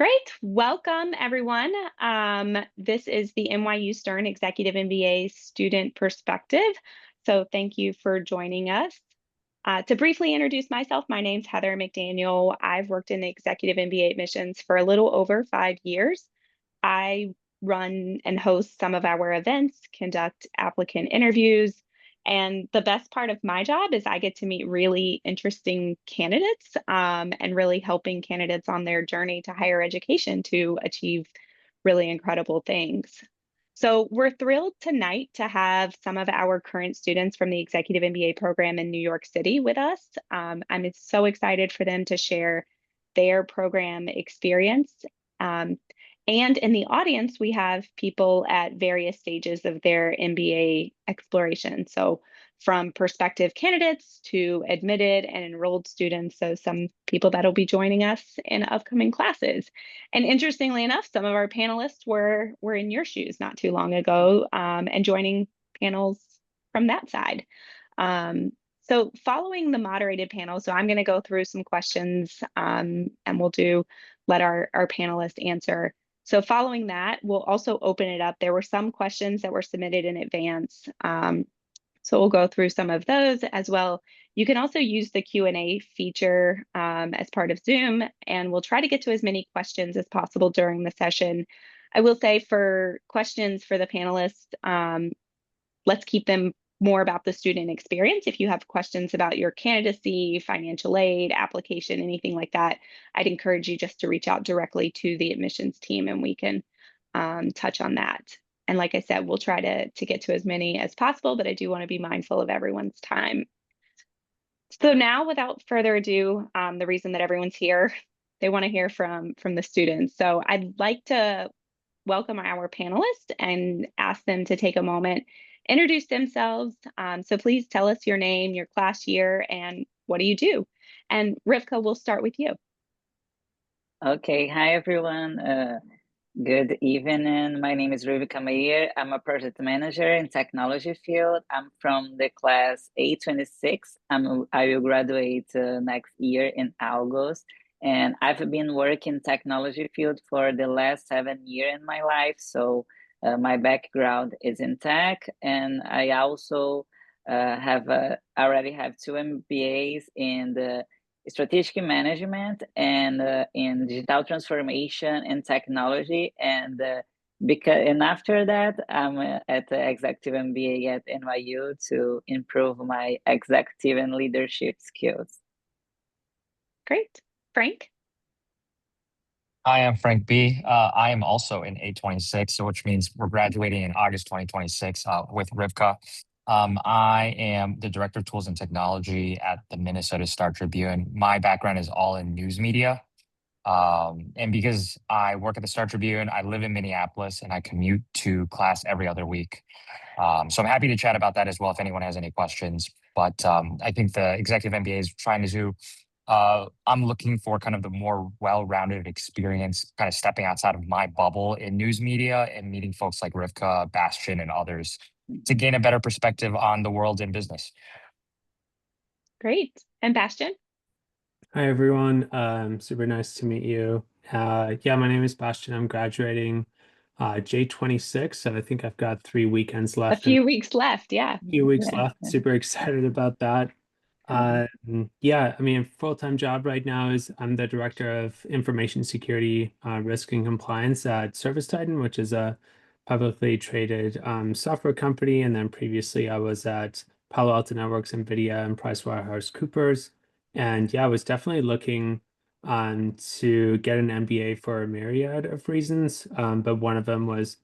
Great. Welcome, everyone. This is the NYU Stern Executive MBA Student Perspective. So thank you for joining us. To briefly introduce myself, my name's Heather McDaniel. I've worked in executive MBA admissions for a little over 5 years. I run and host some of our events, conduct applicant interviews, and the best part of my job is I get to meet really interesting candidates and really helping candidates on their journey to higher education to achieve really incredible things. So we're thrilled tonight to have some of our current students from the Executive MBA program in New York City with us. I'm so excited for them to share their program experience. Um, and in the audience, we have people at various stages of their MBA exploration. So from prospective candidates to admitted and enrolled students. So some people that'll be joining us in upcoming classes. And interestingly enough, some of our panelists were in your shoes not too long ago and joining panels from that side. So following the moderated panel, so I'm going to go through some questions and let our panelists answer. So following that, we'll also open it up. There were some questions that were submitted in advance. So we'll go through some of those as well. You can also use the Q&A feature as part of Zoom, and we'll try to get to as many questions as possible during the session. I will say for questions for the panelists, let's keep them more about the student experience. If you have questions about your candidacy, financial aid, application, anything like that, I'd encourage you just to reach out directly to the admissions team and we can touch on that. And like I said, we'll try to get to as many as possible, but I do want to be mindful of everyone's time. So now, without further ado, the reason that everyone's here, they want to hear from the students. So I'd like to welcome our panelists and ask them to take a moment, introduce themselves. So please tell us your name, your class year, and what do you do? And Rivka, we'll start with you. Okay, hi everyone. Good evening. My name is Rivka Meir. I'm a project manager in technology field. I'm from the class A26. I will graduate next year in August. And I've been working technology field for the last 7 years in my life. So my background is in tech, and I also already have 2 MBAs in the strategic management and in digital transformation and technology, and after that I'm at the executive MBA at NYU to improve my executive and leadership skills. Great. Frank? Hi, I'm Frank B. I am also in A26, so which means we're graduating in August 2026 with Rivka. I am the Director of Tools and Technology at the Minnesota Star Tribune. My background is all in news media. And because I work at the Star Tribune, I live in Minneapolis and I commute to class every other week. So I'm happy to chat about that as well if anyone has any questions. But I think the Executive MBA is trying to do, I'm looking for kind of the more well-rounded experience, kind of stepping outside of my bubble in news media and meeting folks like Rivka, Bastian, and others to gain a better perspective on the world in business. Great. And Bastian? Hi, everyone. Super nice to meet you. Yeah, my name is Bastian. I'm graduating J26, so I think I've got 3 weekends left. A few weeks left, yeah. A few weeks left. Super excited about that. Yeah, I mean, full-time job right now is I'm the Director of Information Security, Risk and Compliance at ServiceTitan, which is a publicly traded software company. And then previously I was at Palo Alto Networks, NVIDIA, and PricewaterhouseCoopers. And yeah, I was definitely looking to get an MBA for a myriad of reasons. But one of them was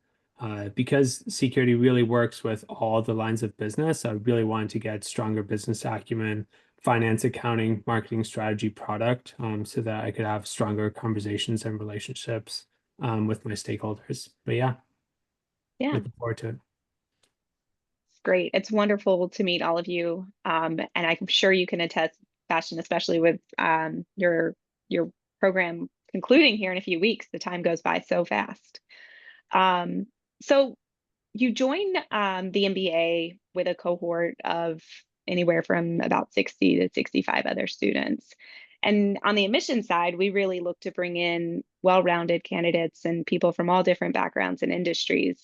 because security really works with all the lines of business. I really wanted to get stronger business acumen, finance, accounting, marketing, strategy, product, so that I could have stronger conversations and relationships with my stakeholders. But yeah, looking forward to it. Great. It's wonderful to meet all of you. And I'm sure you can attest, Bastian, especially with your program concluding here in a few weeks. The time goes by so fast. So you joined the MBA with a cohort of anywhere from about 60 to 65 other students. And on the admissions side, we really look to bring in well-rounded candidates and people from all different backgrounds and industries.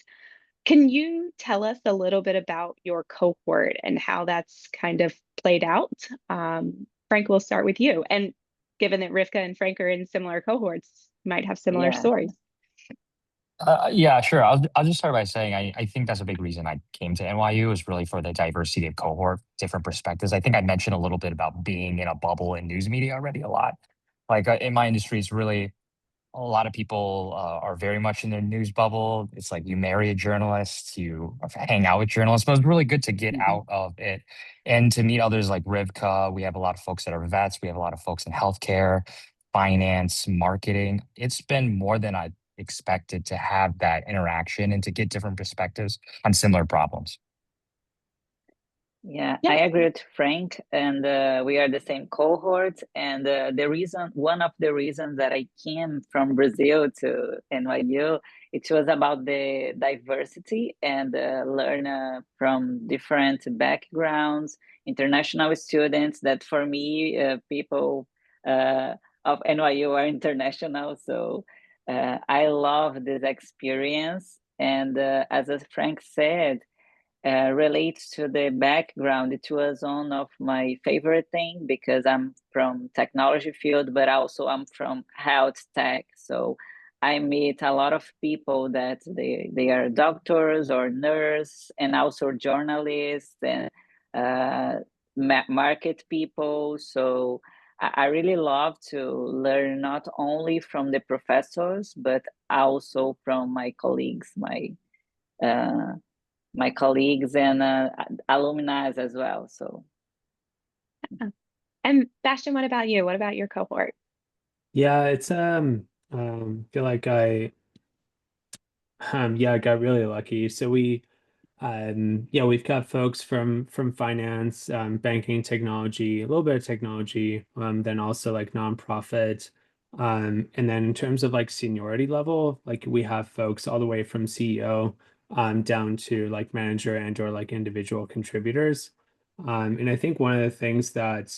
Can you tell us a little bit about your cohort and how that's kind of played out? Frank, we'll start with you. And given that Rivka and Frank are in similar cohorts, you might have similar Yeah. stories. Yeah, sure. I'll just start by saying I think that's a big reason I came to NYU is really for the diversity of cohort, different perspectives. I think I mentioned a little bit about being in a bubble in news media already a lot. Like in my industry, it's really a lot of people are very much in their news bubble. It's like you marry a journalist, you hang out with journalists, but it's really good to get out of it and to meet others like Rivka. We have a lot of folks that are vets. We have a lot of folks in healthcare, finance, marketing. It's been more than I expected to have that interaction and to get different perspectives on similar problems. Yeah, Yeah. I agree with Frank, and we are the same cohort. And one of the reasons that I came from Brazil to NYU, it was about the diversity and learn from different backgrounds, international students. That for me, people of NYU are international, so I love this experience. And as Frank said, relates to the background. It was one of my favorite thing because I'm from technology field, but also I'm from health tech. So I meet a lot of people that they are doctors or nurse and also journalists and market people. So I really love to learn not only from the professors, but also from my colleagues, my colleagues and alumni as well. So, And Bastion, what about you? What about your cohort? Yeah, it's feel like I got really lucky. So we've got folks from finance, banking, technology, a little bit of technology, then also like nonprofit. And then in terms of like seniority level, like we have folks all the way from CEO down to like manager and or like individual contributors. And I think one of the things that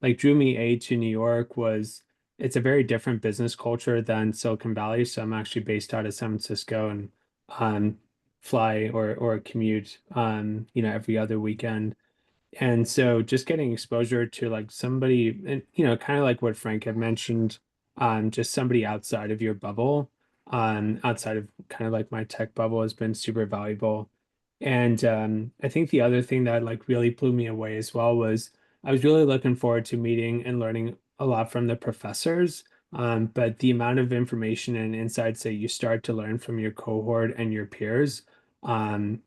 like drew me to New York was it's a very different business culture than Silicon Valley. So I'm actually based out of San Francisco and um, fly or commute every other weekend. And so just getting exposure to like somebody and kind of like what Frank had mentioned, just somebody outside of your bubble, outside of kind of like my tech bubble has been super valuable. And I think the other thing that like really blew me away as well was I was really looking forward to meeting and learning a lot from the professors. But the amount of information and insights that you start to learn from your cohort and your peers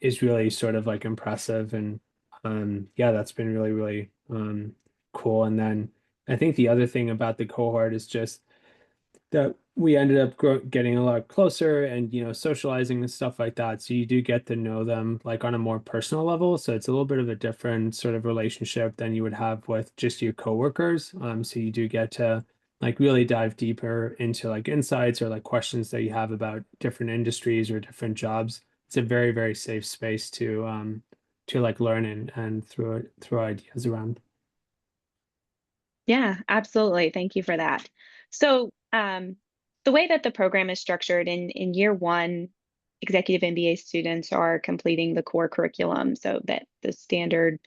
is really sort of like impressive. And yeah, that's been really, really cool. And then I think the other thing about the cohort is just that we ended up getting a lot closer and socializing and stuff like that. So you do get to know them like on a more personal level. So it's a little bit of a different sort of relationship than you would have with just your coworkers. So you do get to like really dive deeper into like insights or like questions that you have about different industries or different jobs. It's a very, very safe space to like learn and throw ideas around. Yeah, absolutely. Thank you for that. So, the way that the program is structured in year one, executive MBA students are completing the core curriculum, so that the standard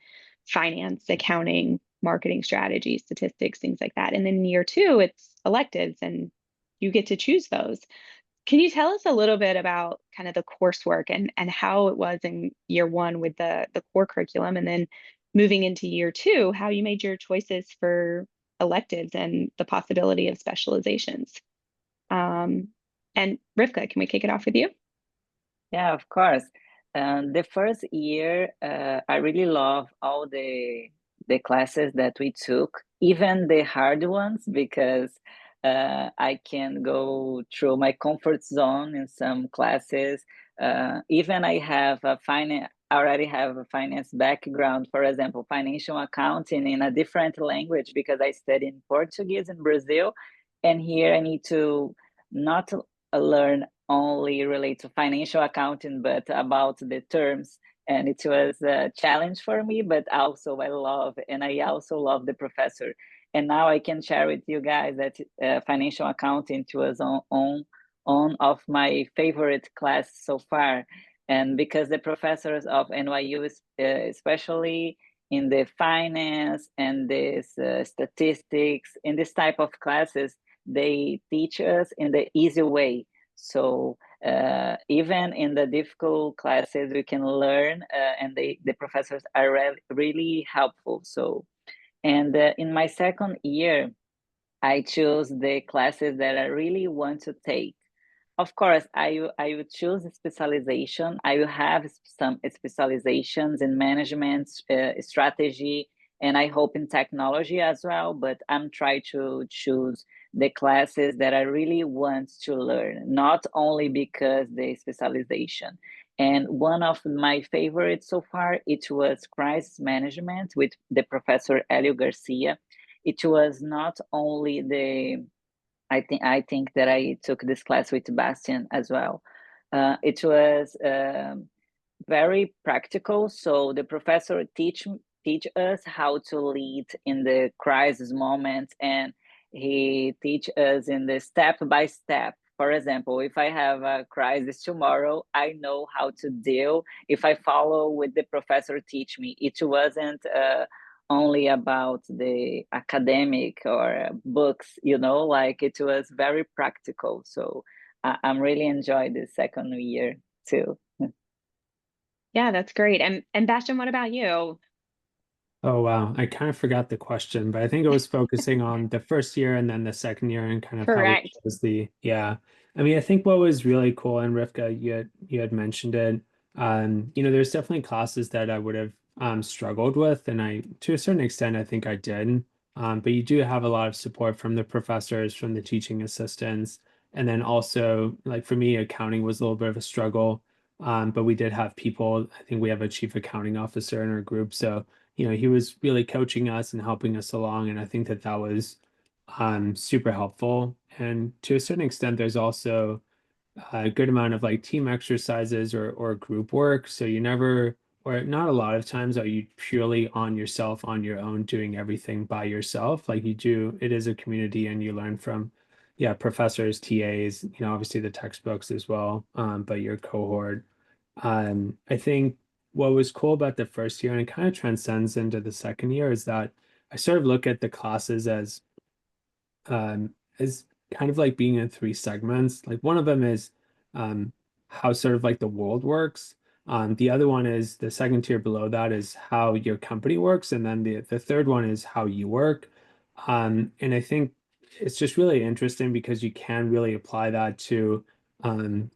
finance, accounting, marketing strategy, statistics, things like that. And then in year two, it's electives, and you get to choose those. Can you tell us a little bit about kind of the coursework and how it was in year one with the core curriculum, and then moving into year two, how you made your choices for electives and the possibility of specializations? Um, and Rivka, can we kick it off with you? yeah, of course. The first year, I really love all the classes that we took, even the hard ones, because I can go through my comfort zone in some classes. Even I have a finance, already have a finance background, for example, financial accounting in a different language because I studied in Portuguese in Brazil, and here I need to not learn only relate to financial accounting, but about the terms. And it was a challenge for me, but also I love, and I also love the professor. And now I can share with you guys that financial accounting was on of my favorite class so far. And because the professors of NYU, especially in the finance and this statistics, in this type of classes, they teach us in the easy way. So even in the difficult classes, we can learn, and the professors are really helpful. So, and in my second year, I chose the classes that I really want to take. Of course, I would choose a specialization. I will have some specializations in management, strategy, and I hope in technology as well. But I'm trying to choose the classes that I really want to learn, not only because the specialization. And one of my favorites so far, it was crisis management with the professor Elio Garcia. It was not only the I think that I took this class with Bastian as well. It was very practical. So the professor teach us how to lead in the crisis moments, and he teach us in the step by step. For example, if I have a crisis tomorrow, I know how to deal. If I follow what the professor teach me, it wasn't only about the academic or books, like it was very practical. So I'm really enjoying the second year too. Yeah, that's great. And Bastian, what about you? Oh, wow. I kind of forgot the question, but I think it was focusing on the first year and then the second year and kind of how we Correct. chose yeah. I mean, I think what was really cool, and Rivka, you had mentioned it, there's definitely classes that I would have struggled with, and to a certain extent, I think I did. But you do have a lot of support from the professors, from the teaching assistants, and then also, like for me, accounting was a little bit of a struggle. But we did have people, I think we have a chief accounting officer in our group, so he was really coaching us and helping us along. And I think that was super helpful. And to a certain extent, there's also a good amount of like team exercises or group work. So you never, or not a lot of times are you purely on yourself, on your own, doing everything by yourself. Like you do, it is a community and you learn from, yeah, professors, TAs, obviously the textbooks as well, but your cohort. I think what was cool about the first year, and it kind of transcends into the second year, is that I sort of look at the classes as kind of like being in three segments. Like one of them is um, how sort of like the world works. The other one is the second tier below that is how your company works, and then the third one is how you work. And I think it's just really interesting because you can really apply that to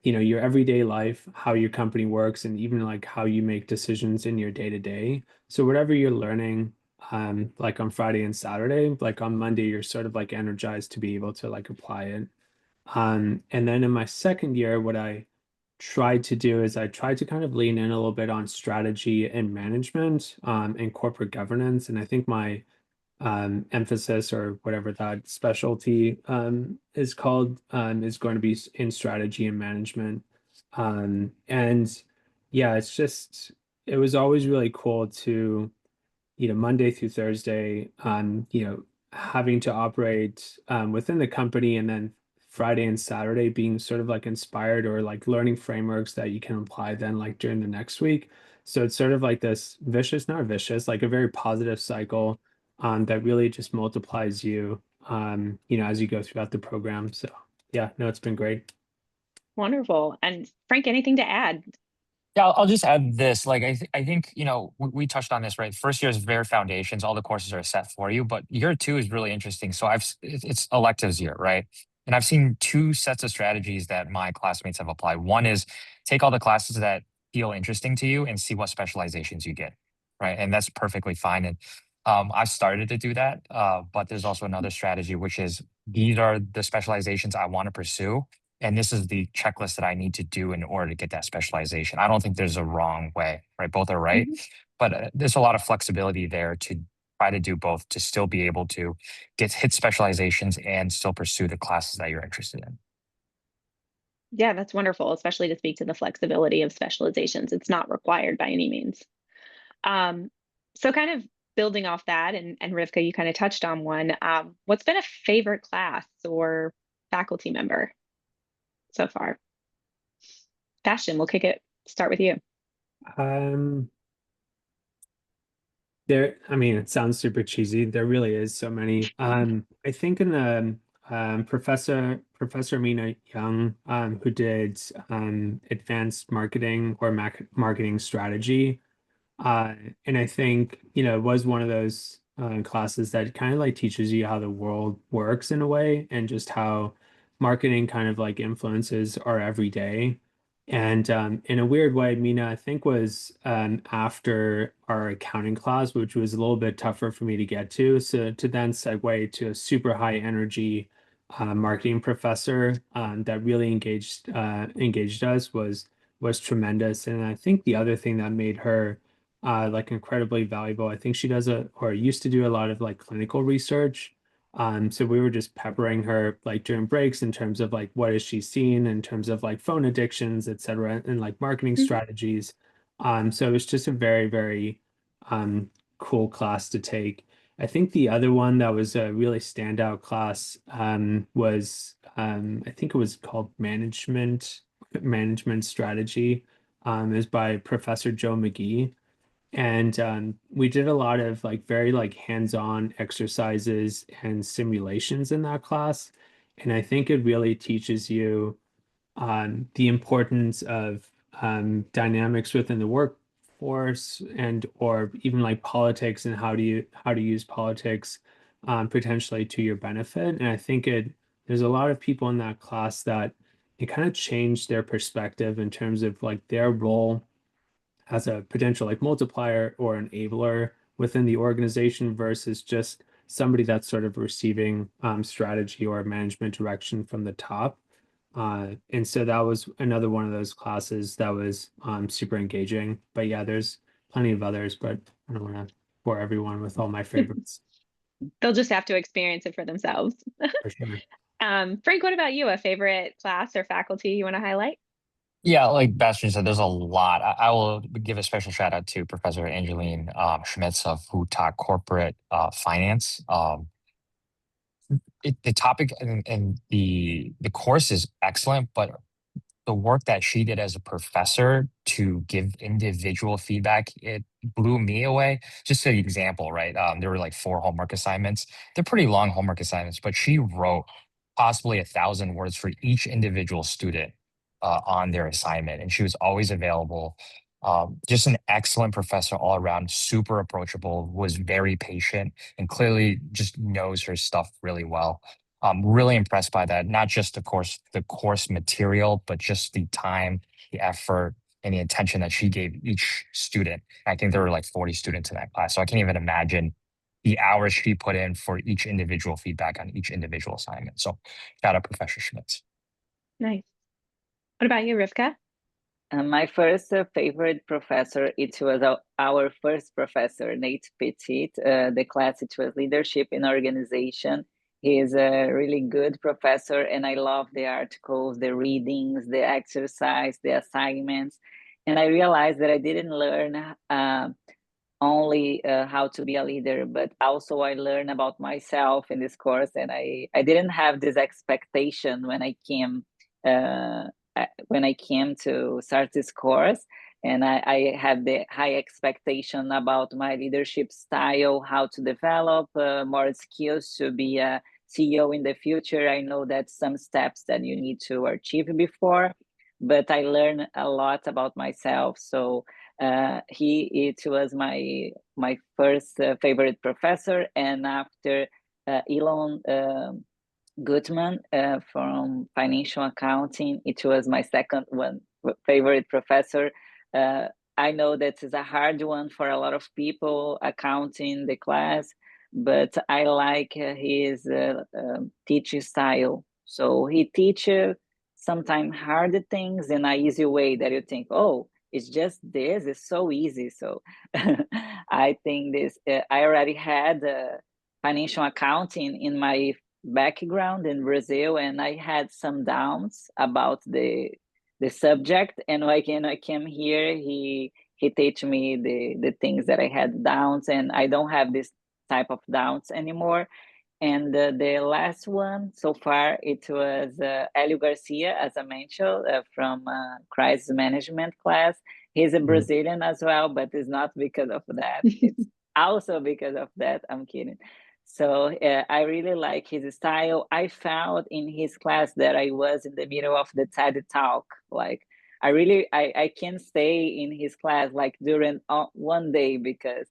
your everyday life, how your company works, and even like how you make decisions in your day to day. So whatever you're learning like on Friday and Saturday, like on Monday, you're sort of like energized to be able to like apply it. And then in my second year, what I tried to do is I tried to kind of lean in a little bit on strategy and management, and corporate governance. And I think my emphasis or whatever that specialty is called is going to be in strategy and management. And yeah, it was always really cool to Monday through Thursday, having to operate within the company, and then Friday and Saturday being sort of like inspired or like learning frameworks that you can apply then like during the next week. So it's sort of like this not vicious, like a very positive cycle that really just multiplies you, as you go throughout the program. So yeah, no, it's been great. Wonderful. And Frank, anything to add? Yeah, I'll just add this. Like, I think, we touched on this, right? First year is very foundations. All the courses are set for you, but year two is really interesting. So it's electives year, right? And I've seen two sets of strategies that my classmates have applied. One is take all the classes that feel interesting to you and see what specializations you get, right? And that's perfectly fine. And I've started to do that, but there's also another strategy, which is these are the specializations I want to pursue. And this is the checklist that I need to do in order to get that specialization. I don't think there's a wrong way, right? Both are right. But there's a lot of flexibility there to try to do both to still be able to hit specializations and still pursue the classes that you're interested in. Yeah, that's wonderful, especially to speak to the flexibility of specializations. It's not required by any means. So kind of building off that, and Rivka, you kind of touched on one. What's been a favorite class or faculty member so far? Bastion, we'll start with you. Um, I mean, it sounds super cheesy. There really is so many. I think in the Professor Mina Young, who did advanced marketing or marketing strategy. And I think, it was one of those classes that kind of like teaches you how the world works in a way, and just how marketing kind of like influences our everyday. And in a weird way, Mina, I think, was after our accounting class, which was a little bit tougher for me to get to. So to then segue to a super high energy marketing professor that really engaged us was tremendous. And I think the other thing that made her like incredibly valuable, I think she does or used to do a lot of like clinical research. So we were just peppering her like during breaks in terms of like what is she seeing in terms of like phone addictions, et cetera, and like marketing Mhm. strategies. So it was just a very, very cool class to take. I think the other one that was a really standout class was I think it was called management strategy. Is by Professor Joe McGee. And we did a lot of like very like hands-on exercises and simulations in that class. And I think it really teaches you the importance of dynamics within the workforce, and or even like politics, and how to use politics potentially to your benefit. And I think there's a lot of people in that class that it kind of changed their perspective in terms of like their role as a potential like multiplier or enabler within the organization, versus just somebody that's sort of receiving strategy or management direction from the top. And so that was another one of those classes that was super engaging. But yeah, there's plenty of others, but I don't want to bore everyone with all my favorites. They'll just have to experience it for themselves. For sure. Frank, what about you? A favorite class or faculty you want to highlight? Yeah, like Bastian said, there's a lot. I will give a special shout out to Professor Angeline Schmitz, who taught corporate finance. The topic and the course is excellent, but the work that she did as a professor to give individual feedback, it blew me away. Just an example, right? There were like 4 homework assignments. They're pretty long homework assignments, but she wrote possibly 1,000 words for each individual student on their assignment, and she was always available. Just an excellent professor all around, super approachable, was very patient, and clearly just knows her stuff really well. Really impressed by that. Not just, of course, the course material, but just the time, the effort, and the attention that she gave each student. I think there were like 40 students in that class, so I can't even imagine the hours she put in for each individual feedback on each individual assignment. So shout out Professor Schmitz. Nice. What about you, Rivka? My first favorite professor, it was our first professor, Nate Petit. The class, it was leadership in organization. He is a really good professor, and I love the articles, the readings, the exercise, the assignments. And I realized that I didn't learn only how to be a leader, but also I learned about myself in this course. And I didn't have this expectation when I came to start this course. And I had the high expectation about my leadership style, how to develop more skills to be a CEO in the future. I know that some steps that you need to achieve before, but I learned a lot about myself. So it was my first favorite professor, and after Elon Goodman from financial accounting, it was my second one favorite professor. I know that is a hard one for a lot of people, accounting the class, but I like his teaching style. So he teaches sometimes hard things in an easy way that you think, oh, it's just this, it's so easy. So I think I already had financial accounting in my background in Brazil, and I had some doubts about the subject. And when I came here, he he teach me the things that I had doubts, and I don't have this type of doubts anymore. And the last one so far, it was Hélio Garcia, as I mentioned, from crisis management class. He's a Brazilian as well, but it's not because of that. It's also because of that. I'm kidding. So I really like his style. I found in his class that I was in the middle of the TED Talk. Like I can stay in his class like during one day, because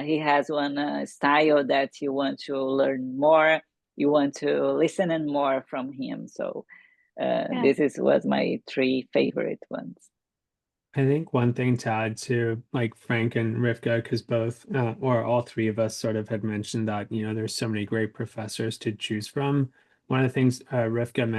he has one style that you want to learn more, you want to listen and more from him. So was my three favorite ones. I think one thing to add to like Frank and Rivka, because both or all three of us sort of had mentioned that, there's so many great professors to choose from. One of the things Rivka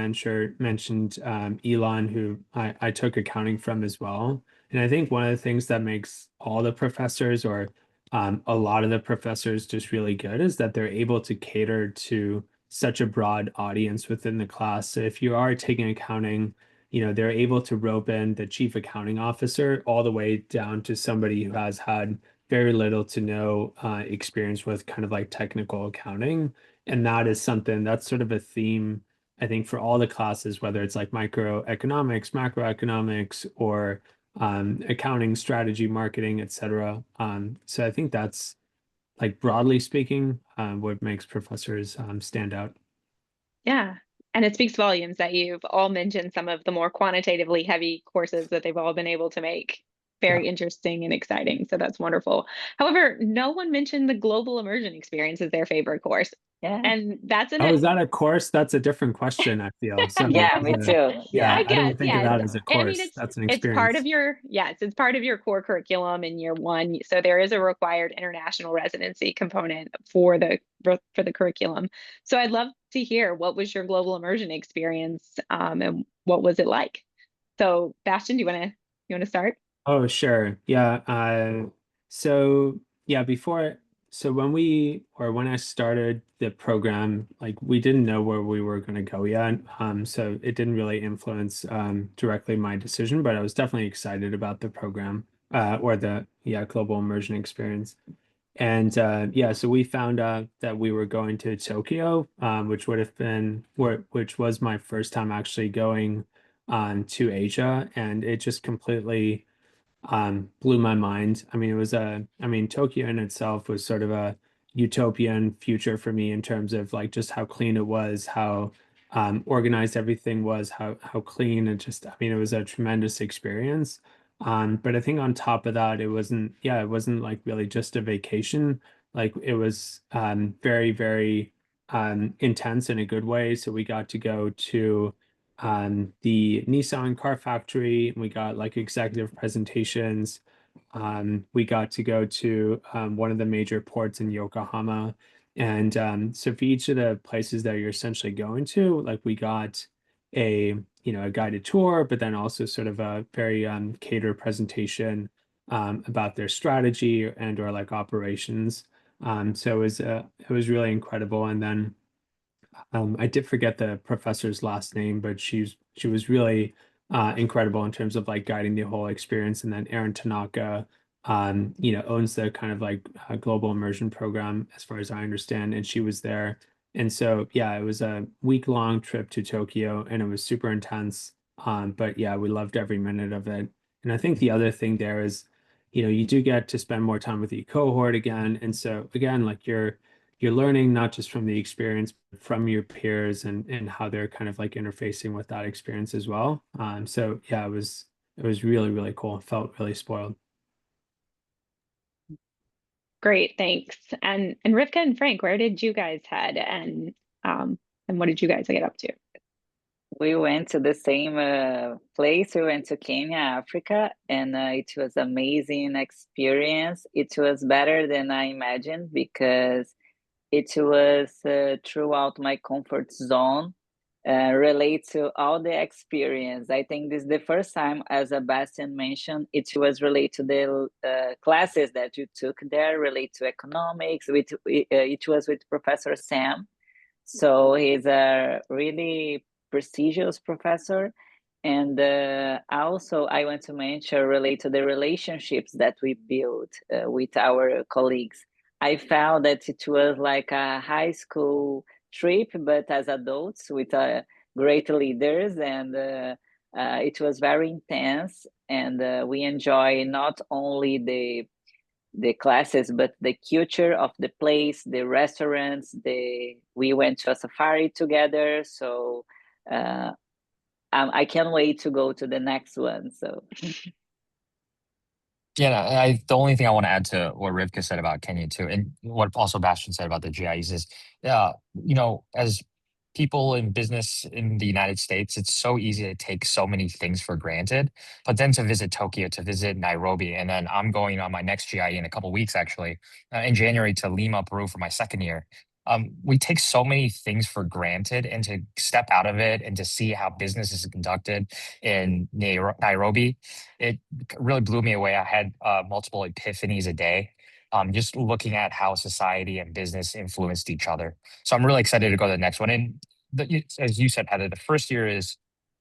mentioned Elon, who I took accounting from as well. And I think one of the things that makes all the professors or a lot of the professors just really good is that they're able to cater to such a broad audience within the class. So if you are taking accounting, they're able to rope in the chief accounting officer all the way down to somebody who has had very little to no experience with kind of like technical accounting. And that is something that's sort of a theme, I think, for all the classes, whether it's like microeconomics, macroeconomics, or accounting, strategy, marketing, etc. So I think that's like broadly speaking, what makes professors stand out. Yeah. And it speaks volumes that you've all mentioned some of the more quantitatively heavy courses that they've all been able to make very interesting and exciting. So that's wonderful. However, no one mentioned the global immersion experience as their favorite course. Yeah. And that's Oh, is that a course? That's a different question, I feel. So, yeah, me too. Yeah, I I don't guess, think of that as a I mean, course. That's an it's part of experience. it's part of your core curriculum in year one. So there is a required international residency component for the curriculum. So I'd love to hear, what was your global immersion experience, and what was it like? So Bastian, do you want to start? Oh, sure. Yeah. So yeah, when I started the program, like we didn't know where we were going to go yet. So it didn't really influence directly my decision, but I was definitely excited about the program, or the global immersion experience. And so we found out that we were going to Tokyo, which was my first time actually going to Asia, and it just completely blew my mind. I mean, Tokyo in itself was sort of a utopian future for me in terms of like just how clean it was, how organized everything was, how clean, and just, I mean, it was a tremendous experience. But I think on top of that, it wasn't like really just a vacation. Like it was very, very intense in a good way. So we got to go to the Nissan car factory, and we got like executive presentations. We got to go to one of the major ports in Yokohama. And so for each of the places that you're essentially going to, like we got a guided tour, but then also sort of a very catered presentation about their strategy and or like operations. So it was really incredible. And then I did forget the professor's last name, but she was really incredible in terms of like guiding the whole experience. And then Erin Tanaka, owns the kind of like global immersion program, as far as I understand, and she was there. And so, yeah, it was a week-long trip to Tokyo, and it was super intense. But yeah, we loved every minute of it. And I think the other thing there is, you do get to spend more time with the cohort again. And so again, like you're learning not just from the experience, but from your peers and how they're kind of like interfacing with that experience as well. So yeah, it was really, really cool. I felt really spoiled. Great, thanks. And Rivka and Frank, where did you guys head, and what did you guys get up to? We went to the same place. We went to Kenya, Africa, and it was amazing experience. It was better than I imagined, because it was throughout my comfort zone, relate to all the experience. I think this is the first time, as Bastian mentioned, it was related to the classes that you took there, relate to economics. It was with Professor Sam. So he's a really prestigious professor. And also, I want to mention relate to the relationships that we built with our colleagues. I found that it was like a high school trip, but as adults with great leaders, and it was very intense. And we enjoy not only the classes, but the culture of the place, the restaurants. We went to a safari together, so. I can't wait to go to the next one. So Yeah, the only thing I want to add to what Rivka said about Kenya too, and what also Bastian said about the GIEs is, as people in business in the United States, it's so easy to take so many things for granted. But then to visit Tokyo, to visit Nairobi, and then I'm going on my next GIE in a couple weeks, actually, in January to Lima, Peru for my second year. We take so many things for granted, and to step out of it and to see how business is conducted in Nairobi, it really blew me away. I had multiple epiphanies a day, just looking at how society and business influenced each other. So I'm really excited to go to the next one. And as you said, Heather, the first year is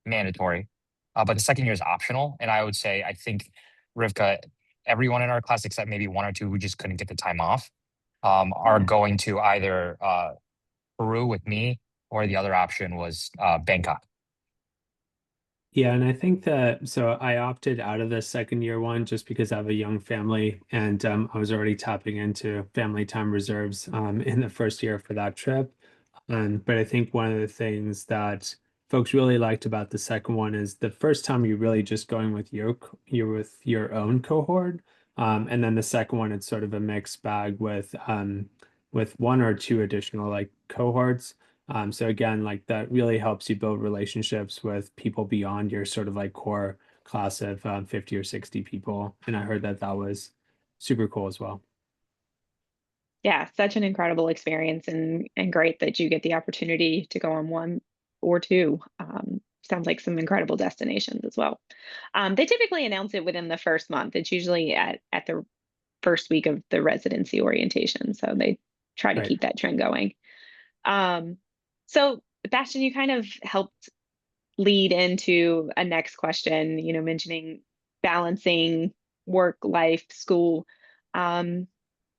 mandatory, but the second year is optional. And I would say, I think, Rivka, everyone in our class, except maybe one or two who just couldn't get the time off, are going to either Peru with me, or the other option was Bangkok. Yeah, and I think that so I opted out of the second year one just because I have a young family, and I was already tapping into family time reserves in the first year for that trip. But I think one of the things that folks really liked about the second one is the first time you're really just going with you're with your own cohort. And then the second one, it's sort of a mixed bag with one or two additional like cohorts. So again, like that really helps you build relationships with people beyond your sort of like core class of 50 or 60 people. And I heard that that was super cool as well. Yeah, such an incredible experience, and great that you get the opportunity to go on one or two. Sounds like some incredible destinations as well. They typically announce it within the first month. It's usually at the first week of the residency orientation, so they try to Right. keep that trend going. So Bastian, you kind of helped lead into a next question, mentioning balancing work, life, school. Um,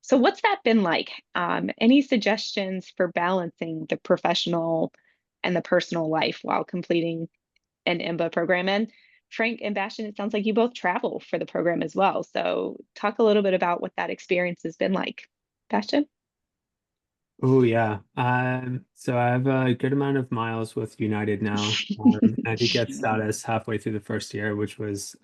so what's that been like? Any suggestions for balancing the professional and the personal life while completing an EMBA program? And Frank and Bastian, it sounds like you both travel for the program as well. So talk a little bit about what that experience has been like. Bastian? Oh yeah. So I have a good amount of miles with United now. I did get status halfway through the first year, which was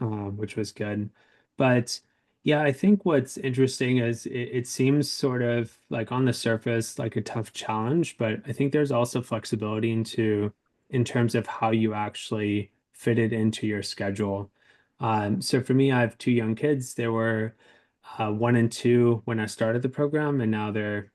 good. But yeah, I think what's interesting is it seems sort of like on the surface like a tough challenge, but I think there's also flexibility in terms of how you actually fit it into your schedule. So for me, I have two young kids. They were one and two when I started the program, and now they're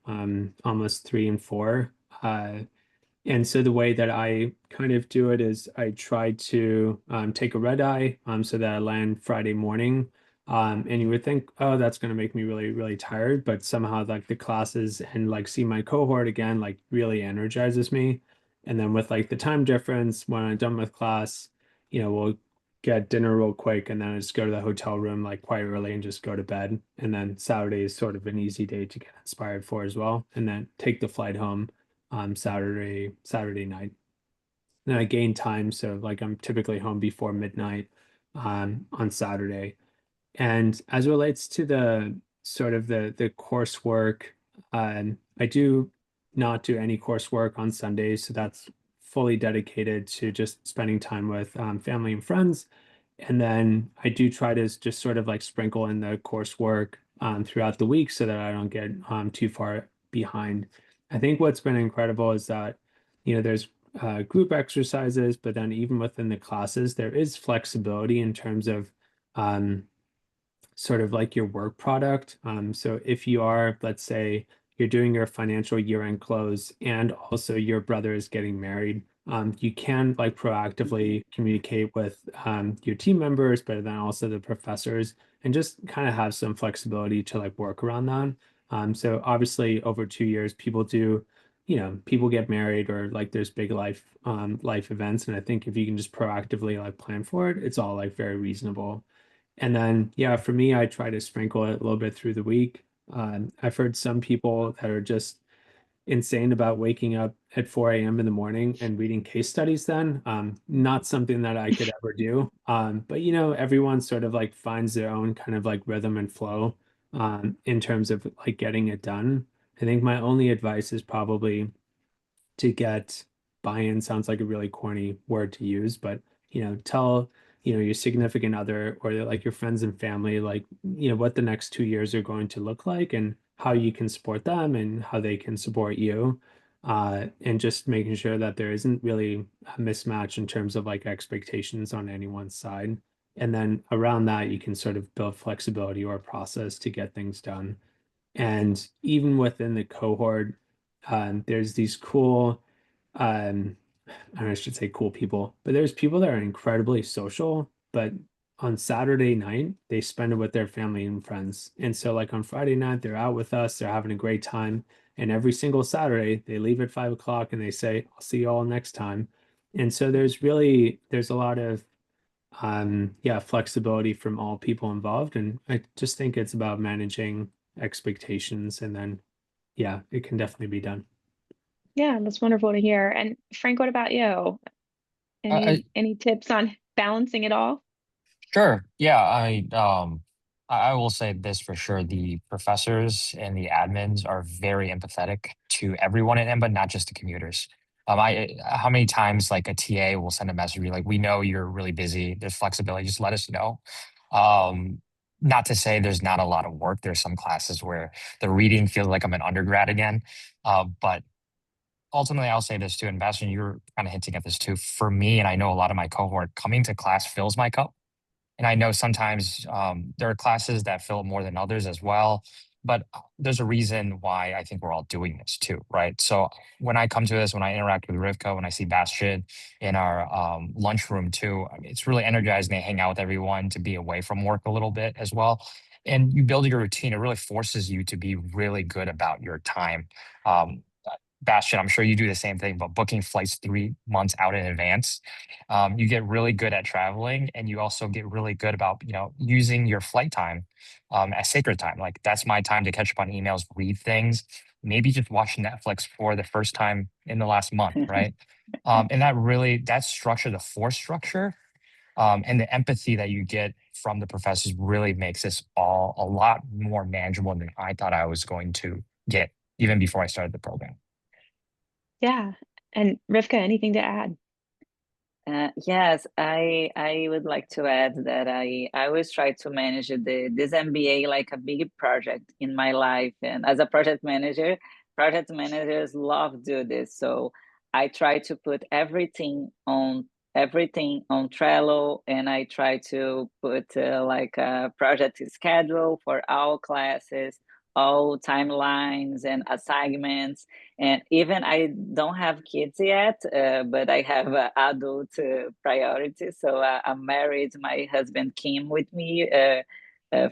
almost three and four. And so the way that I kind of do it is I try to take a red eye so that I land Friday morning. And you would think, oh, that's going to make me really, really tired. But somehow, like the classes and like see my cohort again, like really energizes me. And then with like the time difference, when I'm done with class, we'll get dinner real quick and then I just go to the hotel room like quite early and just go to bed. And then Saturday is sort of an easy day to get inspired for as well. And then take the flight home Saturday night. Then I gain time, so like I'm typically home before midnight on Saturday. And as it relates to the sort of the coursework, I do not do any coursework on Sundays, so that's fully dedicated to just spending time with family and friends. And then I do try to just sort of like sprinkle in the coursework throughout the week so that I don't get too far behind. I think what's been incredible is that, there's group exercises, but then even within the classes, there is flexibility in terms of um, sort of like your work product. So if you are, let's say, you're doing your financial year-end close and also your brother is getting married, you can like proactively communicate with your team members, but then also the professors, and just kind of have some flexibility to like work around that. So obviously over 2 years, people do, people get married or like there's big life events. And I think if you can just proactively like plan for it, it's all like very reasonable. And then, yeah, for me, I try to sprinkle it a little bit through the week. I've heard some people that are just insane about waking up at 4 a.m. in the morning and reading case studies then. Not something that I could ever do. But everyone sort of like finds their own kind of like rhythm and flow in terms of like getting it done. I think my only advice is probably to get buy-in. Sounds like a really corny word to use, but tell your significant other or like your friends and family like what the next 2 years are going to look like and how you can support them and how they can support you, and just making sure that there isn't really a mismatch in terms of like expectations on anyone's side. And then around that, you can sort of build flexibility or process to get things done. And even within the cohort, there's these cool, um, I should say cool people, but there's people that are incredibly social, but on Saturday night, they spend it with their family and friends. And so, like on Friday night, they're out with us, they're having a great time. And every single Saturday, they leave at 5 o'clock and they say, I'll see you all next time. And so there's a lot of yeah, flexibility from all people involved. And I just think it's about managing expectations and then yeah, it can definitely be done. Yeah, that's wonderful to hear. And Frank, what about you? Any tips on balancing it all? Sure. Yeah, I will say this for sure. The professors and the admins are very empathetic to everyone at EMBA, not just the commuters. How many times like a TA will send a message like, we know you're really busy. There's flexibility. Just let us know. Um, Not to say there's not a lot of work. There's some classes where the reading feels like I'm an undergrad again. But ultimately, I'll say this too, and Bastian, you were kind of hinting at this too. For me, and I know a lot of my cohort, coming to class fills my cup. And I know sometimes there are classes that fill more than others as well. But there's a reason why I think we're all doing this too, right? So when I come to this, when I interact with Rivka, when I see Bastian in our lunchroom too, I mean, it's really energizing to hang out with everyone, to be away from work a little bit as well. And you build your routine, it really forces you to be really good about your time. Um, Bastian, I'm sure you do the same thing, but booking flights 3 months out in advance, you get really good at traveling, and you also get really good about using your flight time as sacred time. Like that's my time to catch up on emails, read things, maybe just watch Netflix for the first time in the last month, right? And that structure, the force structure, and the empathy that you get from the professors really makes this all a lot more manageable than I thought I was going to get even before I started the program. Yeah. And Rivka, anything to add? Yes, I would like to add that I always try to manage this MBA like a big project in my life. And as a project managers love do this. So I try to put everything on Trello, and I try to put like a project schedule for all classes, all timelines and assignments. And even I don't have kids yet, but I have adult priorities. So I'm married. My husband came with me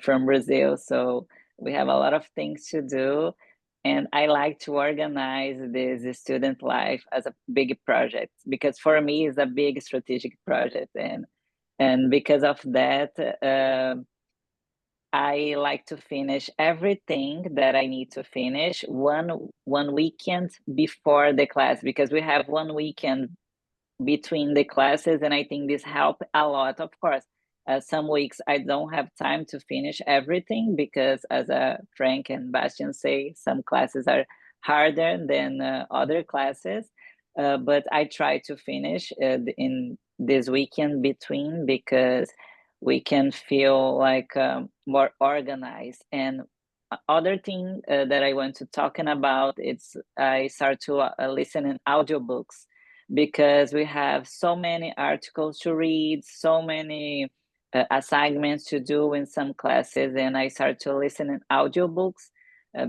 from Brazil. So we have a lot of things to do. And I like to organize this student life as a big project, because for me it's a big strategic project. And because of that, I like to finish everything that I need to finish one weekend before the class, because we have one weekend between the classes, and I think this helped a lot. Of course, some weeks I don't have time to finish everything because, as Frank and Bastian say, some classes are harder than other classes. But I try to finish in this weekend between, because we can feel like more organized. And other thing that I want to talking about, it's I start to listen in audiobooks, because we have so many articles to read, so many assignments to do in some classes, and I start to listen in audiobooks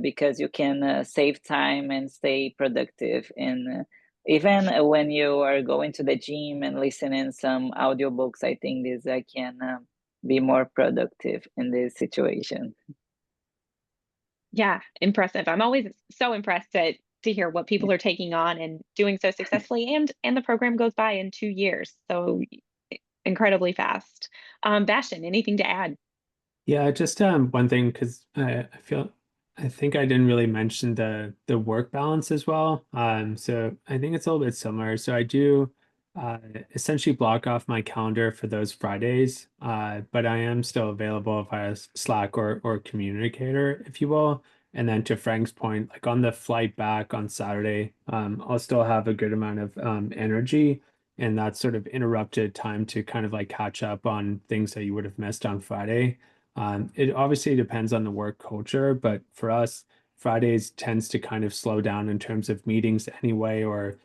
because you can save time and stay productive. And even when you are going to the gym and listening some audiobooks, I think this I can be more productive in this situation. Yeah, impressive. I'm always so impressed at to hear what people are taking on and doing so successfully, and the program goes by in 2 years, so incredibly fast. Bastion, anything to add? Yeah, just one thing, because I think I didn't really mention the work balance as well. So I think it's a little bit similar. So I do essentially block off my calendar for those Fridays, but I am still available via Slack or Communicator, if you will. And then to Frank's point, like on the flight back on Saturday, I'll still have a good amount of energy, and that sort of interrupted time to kind of like catch up on things that you would have missed on Friday. It obviously depends on the work culture, but for us, Fridays tends to kind of slow down in terms of meetings anyway, or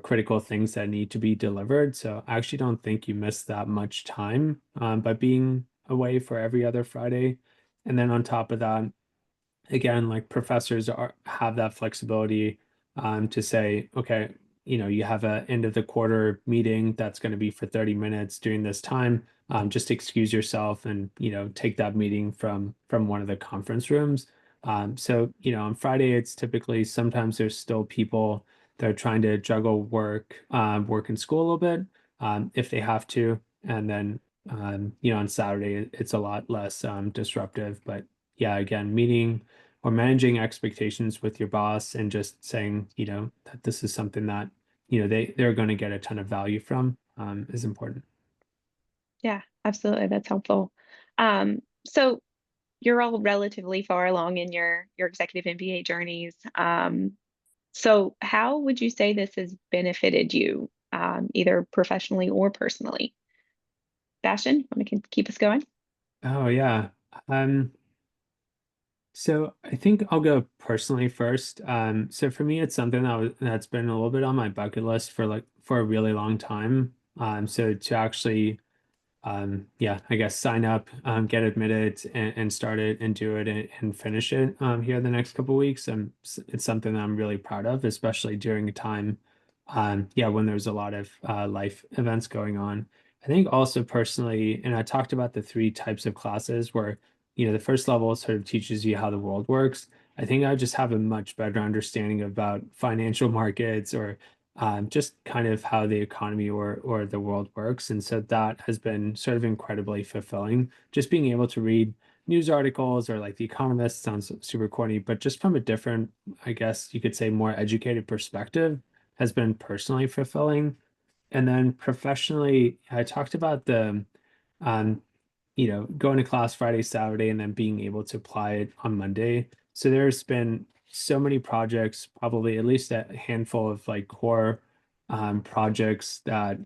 critical things that need to be delivered. So I actually don't think you miss that much time by being away for every other Friday. And then on top of that, again, like professors have that flexibility to say, okay, you have a end of the quarter meeting that's going to be for 30 minutes during this time. Just excuse yourself and take that meeting from one of the conference rooms. So on Friday, it's typically sometimes there's still people that are trying to juggle work and school a little bit if they have to, and then on Saturday it's a lot less disruptive. But yeah, again, meeting or managing expectations with your boss and just saying, that this is something that, they're going to get a ton of value from, is important. Yeah, absolutely. That's helpful. So you're all relatively far along in your executive MBA journeys. So how would you say this has benefited you, either professionally or personally? Bastion, want to keep us going? Oh yeah. Um, so I think I'll go personally first. So for me, it's something that's been a little bit on my bucket list for a really long time. So to actually yeah, I guess sign up, get admitted, and start it and do it and finish it here the next couple of weeks. It's something that I'm really proud of, especially during a time, yeah, when there's a lot of life events going on. I think also personally, and I talked about the three types of classes where, the first level sort of teaches you how the world works. I think I just have a much better understanding about financial markets or just kind of how the economy or the world works. And so that has been sort of incredibly fulfilling. Just being able to read news articles or like The Economist sounds super corny, but just from a different, I guess you could say more educated perspective has been personally fulfilling. And then professionally, I talked about um, going to class Friday, Saturday, and then being able to apply it on Monday. So there's been so many projects, probably at least a handful of like core projects that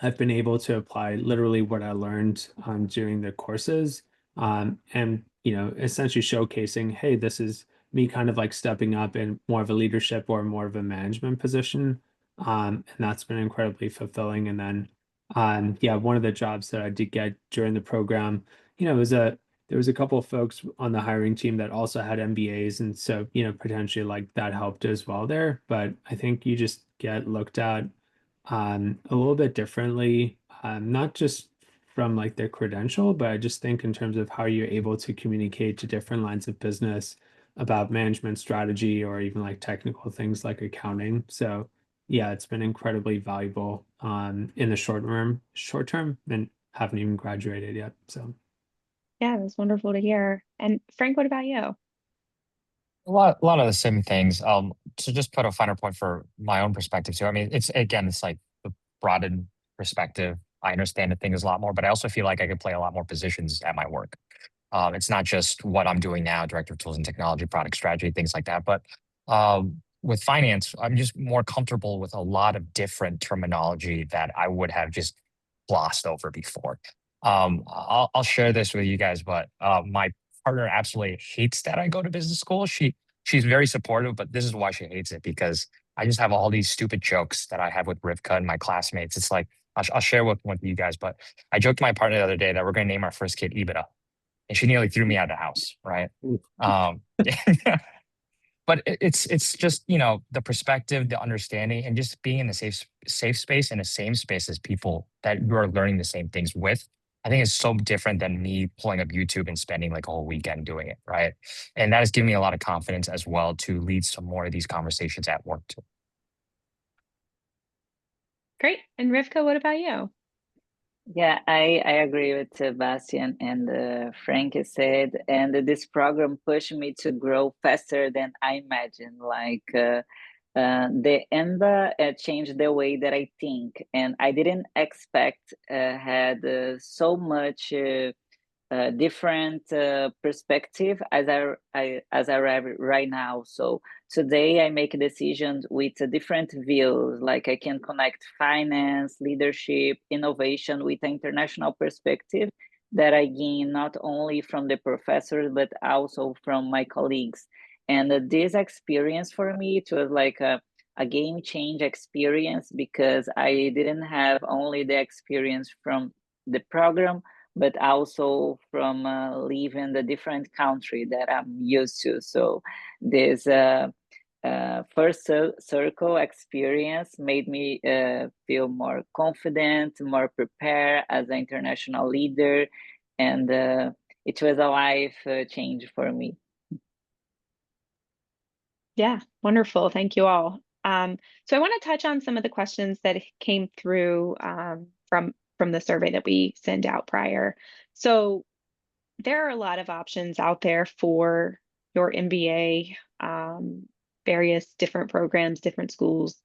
I've been able to apply literally what I learned during the courses, and essentially showcasing, hey, this is me kind of like stepping up in more of a leadership or more of a management position, and that's been incredibly fulfilling. And then, yeah, one of the jobs that I did get during the program, there was a couple of folks on the hiring team that also had MBAs, and so potentially like that helped as well there. But I think you just get looked at a little bit differently, not just from like their credential, but I just think in terms of how you're able to communicate to different lines of business about management strategy or even like technical things like accounting. So yeah, it's been incredibly valuable in the short term, and haven't even graduated yet. So Yeah, it was wonderful to hear. And Frank, what about you? A lot of the same things. To just put a finer point for my own perspective too. I mean, it's like the broadened perspective. I understand the things a lot more, but I also feel like I can play a lot more positions at my work. It's not just what I'm doing now, director of tools and technology, product strategy, things like that. But with finance, I'm just more comfortable with a lot of different terminology that I would have just glossed over before. I'll share this with you guys, but my partner absolutely hates that I go to business school. She's very supportive, but this is why she hates it, because I just have all these stupid jokes that I have with Rivka and my classmates. It's like I'll share with you guys, but I joked to my partner the other day that we're going to name our first kid Ibida, and she nearly threw me out of the house, right? Um, but it's just the perspective, the understanding, and just being in a safe space, in a same space as people that you are learning the same things with. I think it's so different than me pulling up YouTube and spending like a whole weekend doing it, right? And that has given me a lot of confidence as well to lead some more of these conversations at work too. Great. And Rivka, what about you? Yeah, I agree with Sebastian and Frank said, and this program pushed me to grow faster than I imagined. The EMBA changed the way that I think, and I didn't expect had so much different perspective as I have right now. So today I make decisions with different views. Like I can connect finance, leadership, innovation with an international perspective that I gain not only from the professors but also from my colleagues. And this experience for me, it was like a game change experience because I didn't have only the experience from the program but also from living the different country that I'm used to. So this first circle experience made me feel more confident, more prepared as an international leader, and it was a life change for me. Yeah, wonderful. Thank you all. So I want to touch on some of the questions that came through from the survey that we sent out prior. So there are a lot of options out there for your MBA, various different programs, different schools.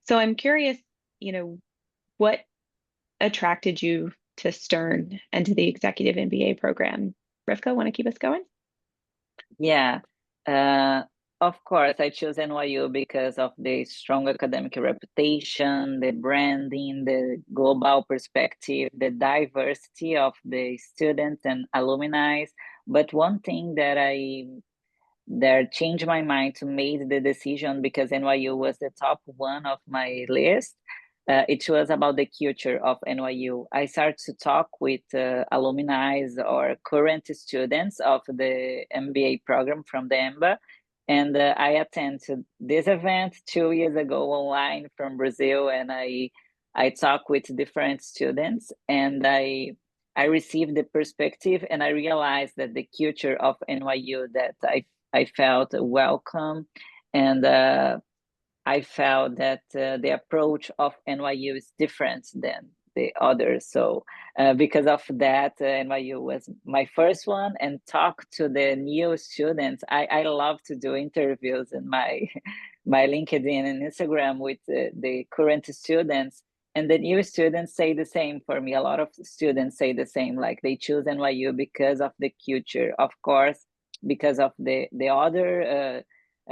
So I'm curious, what attracted you to Stern and to the Executive MBA program? Rivka, want to keep us going? Yeah, uh, of course, I chose NYU because of the strong academic reputation, the branding, the global perspective, the diversity of the students and alumni. But one thing that changed my mind to make the decision because NYU was the top one of my list. It was about the culture of NYU. I started to talk with alumni or current students of the MBA program from the EMBA, and I attended this event 2 years ago online from Brazil, and I talked with different students, and I received the perspective, and I realized that the culture of NYU that I felt welcome, and I felt that the approach of NYU is different than the others. So because of that, NYU was my first one, and talk to the new students. I love to do interviews in my my LinkedIn and Instagram with the current students. And the new students say the same for me. A lot of students say the same, like they choose NYU because of the culture, of course, because of the other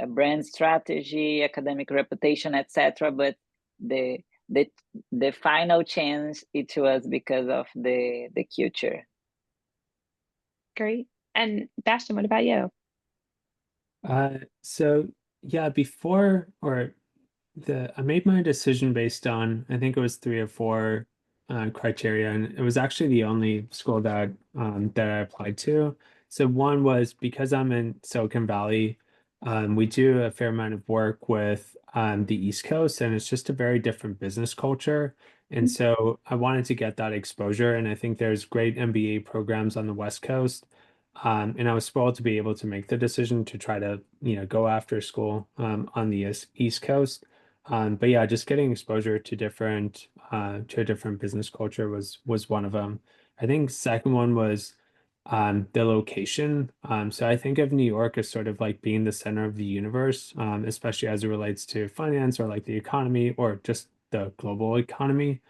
brand strategy, academic reputation, etc. But the the the final change it was because of the culture. Great. And Bastion, what about you? So yeah, before or I made my decision based on I think it was three or four criteria, and it was actually the only school that I applied to. So one was because I'm in Silicon Valley, we do a fair amount of work with the East Coast, and it's just a very different business culture. And so I wanted to get that exposure, and I think there's great MBA programs on the West Coast. And I was spoiled to be able to make the decision to try to, go after school on the East Coast. But yeah, just getting exposure to a different business culture was one of them. I think second one was the location. So I think of New York as sort of like being the center of the universe, especially as it relates to finance or like the economy or just the global economy.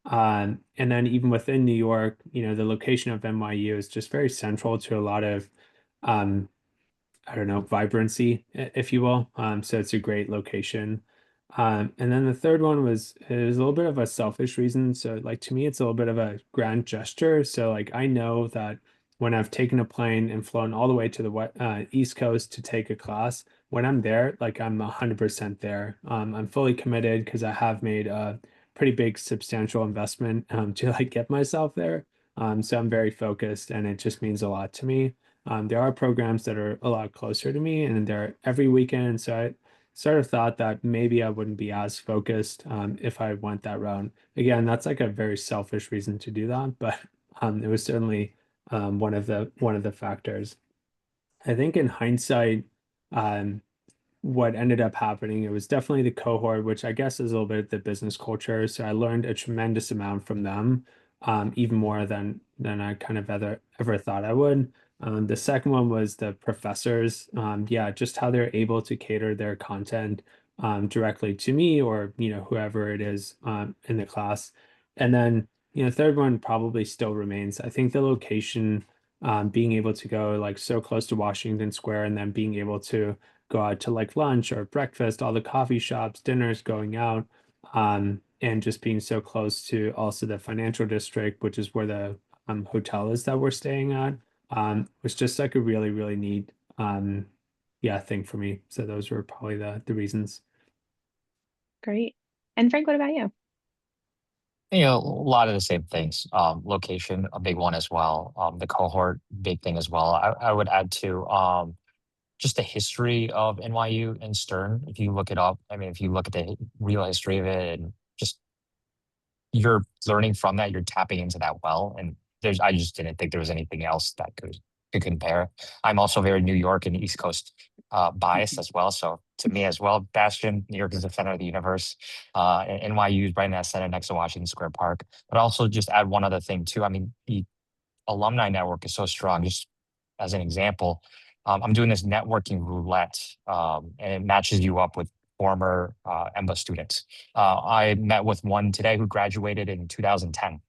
And then even within New York, the location of NYU is just very central to a lot of um, I don't know, vibrancy, if you will. So it's a great location. And then the third one was it was a little bit of a selfish reason. So like to me, it's a little bit of a grand gesture. So like I know that when I've taken a plane and flown all the way to the East Coast to take a class, when I'm there, like I'm 100% there. I'm fully committed because I have made a pretty big substantial investment to like get myself there. So I'm very focused, and it just means a lot to me. There are programs that are a lot closer to me, and they're every weekend. So I sort of thought that maybe I wouldn't be as focused if I went that route. Again, that's like a very selfish reason to do that, but it was certainly one of the factors. I think in hindsight, um, what ended up happening, it was definitely the cohort, which I guess is a little bit the business culture. So I learned a tremendous amount from them, even more than I kind of ever thought I would. The second one was the professors. Yeah, just how they're able to cater their content directly to me or whoever it is in the class. And then third one probably still remains. I think the location, being able to go like so close to Washington Square and then being able to go out to like lunch or breakfast, all the coffee shops, dinners, going out, and just being so close to also the financial district, which is where the hotel is that we're staying at, was just like a really, really neat, yeah, thing for me. So those were probably the reasons. Great. And Frank, what about you? A lot of the same things. Location, a big one as well. The cohort, big thing as well. I would add to just the history of NYU and Stern. If you look it up, I mean, if you look at the real history of it and just you're learning from that, you're tapping into that well. And I just didn't think there was anything else that could compare. I'm also very New York and East Coast biased as well. So to me as well, Bastion, New York is the center of the universe. And NYU is right in that center next to Washington Square Park. But also just add one other thing too. I mean, the alumni network is so strong. Just as an example, I'm doing this networking roulette, and it matches you up with former EMBA students. I met with one today who graduated in 2010.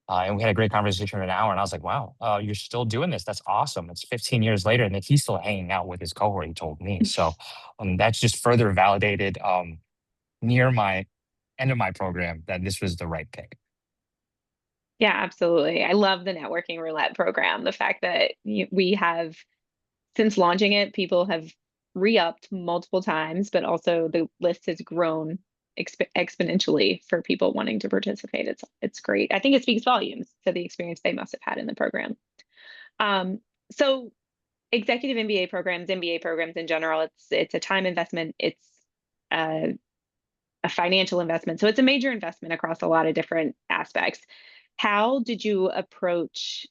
And we had a great conversation for an hour. And I was like, wow, you're still doing this. That's awesome. It's 15 years later. And he's still hanging out with his cohort, he told me. So that's just further validated near my end of my program that this was the right pick. Yeah, absolutely. I love the networking roulette program. The fact that we have, since launching it, people have re-upped multiple times, but also the list has grown exponentially for people wanting to participate. It's great. I think it speaks volumes to the experience they must have had in the program. So executive MBA programs, MBA programs in general, it's a time investment. It's a financial investment. So it's a major investment across a lot of different aspects. How did you approach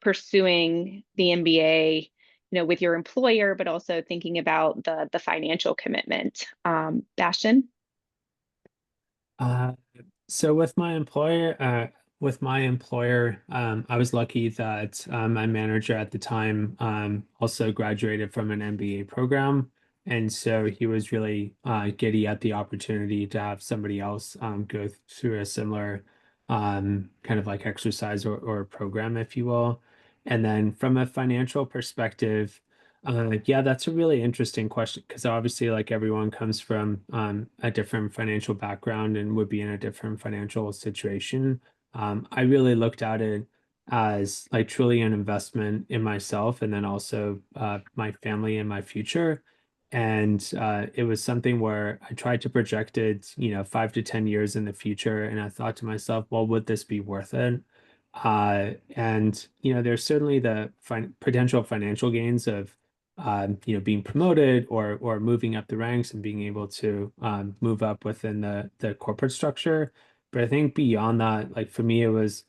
pursuing the MBA, with your employer, but also thinking about the financial commitment? Bastion? So with my employer, I was lucky that my manager at the time also graduated from an MBA program, and so he was really giddy at the opportunity to have somebody else go through a similar kind of like exercise or program, if you will. And then from a financial perspective, yeah, that's a really interesting question because obviously, like everyone comes from a different financial background and would be in a different financial situation. I really looked at it as like truly an investment in myself and then also my family and my future. And it was something where I tried to project it, 5 to 10 years in the future. And I thought to myself, well, would this be worth it? And there's certainly the potential financial gains of being promoted or moving up the ranks and being able to move up within the corporate structure. But I think beyond that, like for me, it was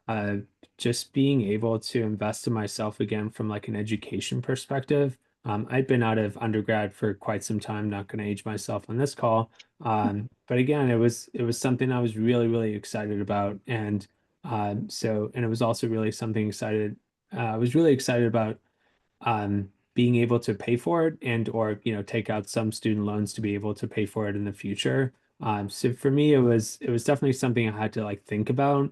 uh, just being able to invest in myself again from like an education perspective. I'd been out of undergrad for quite some time, not going to age myself on this call. But again, it was something I was really, really excited about. And and it was also really something excited. I was really excited about being able to pay for it and or take out some student loans to be able to pay for it in the future. So for me, it was definitely something I had to like think about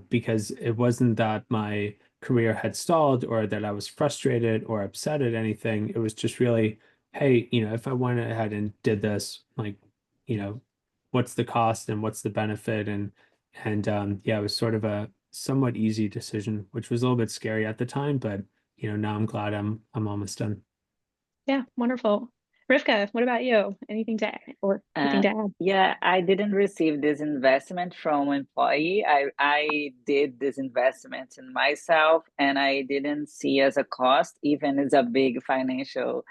because it wasn't that my career had stalled or that I was frustrated or upset at anything. It was just really, hey, if I went ahead and did this, like, what's the cost and what's the benefit and yeah, it was sort of a somewhat easy decision, which was a little bit scary at the time, but now I'm glad I'm almost done. Yeah, wonderful. Rivka, what about you? Anything to add or anything to add? Yeah, I didn't receive this investment from employee. I did this investment in myself, and I didn't see as a cost, even as a big financial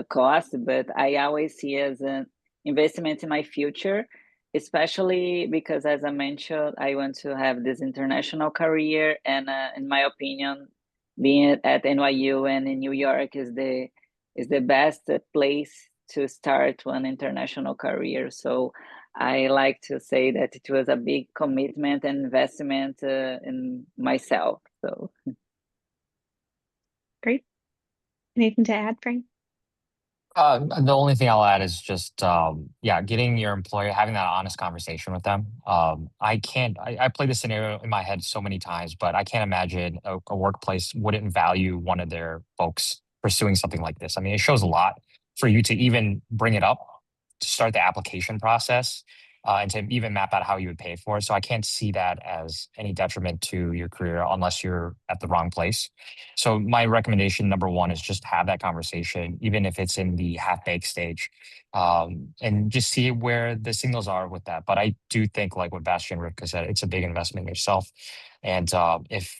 cost, but I always see as an investment in my future. especially because, as I mentioned, I want to have this international career, and in my opinion, being at NYU and in New York is the best place to start one international career. So I like to say that it was a big commitment and investment in myself. So Great. Anything to add, Frank? The only thing I'll add is just, yeah, getting your employer, having that honest conversation with them. I played this scenario in my head so many times, but I can't imagine a workplace wouldn't value one of their folks pursuing something like this. I mean, it shows a lot for you to even bring it up, to start the application process, and to even map out how you would pay for it. So I can't see that as any detriment to your career unless you're at the wrong place. So my recommendation, number one, is just have that conversation, even if it's in the half-baked stage, and just see where the signals are with that. But I do think, like what Bastian Rivka said, it's a big investment in yourself. And if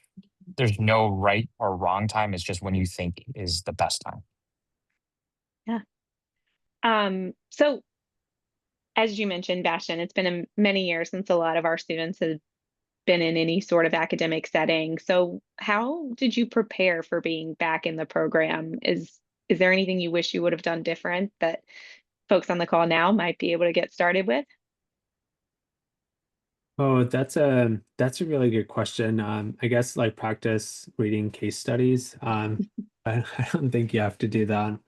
there's no right or wrong time, it's just when you think is the best time. Yeah. So as you mentioned, Bastian, it's been many years since a lot of our students have been in any sort of academic setting. So how did you prepare for being back in the program? Is there anything you wish you would have done different that folks on the call now might be able to get started with? Oh, that's a really good question. I guess like practice reading case studies. I don't think you have to do that.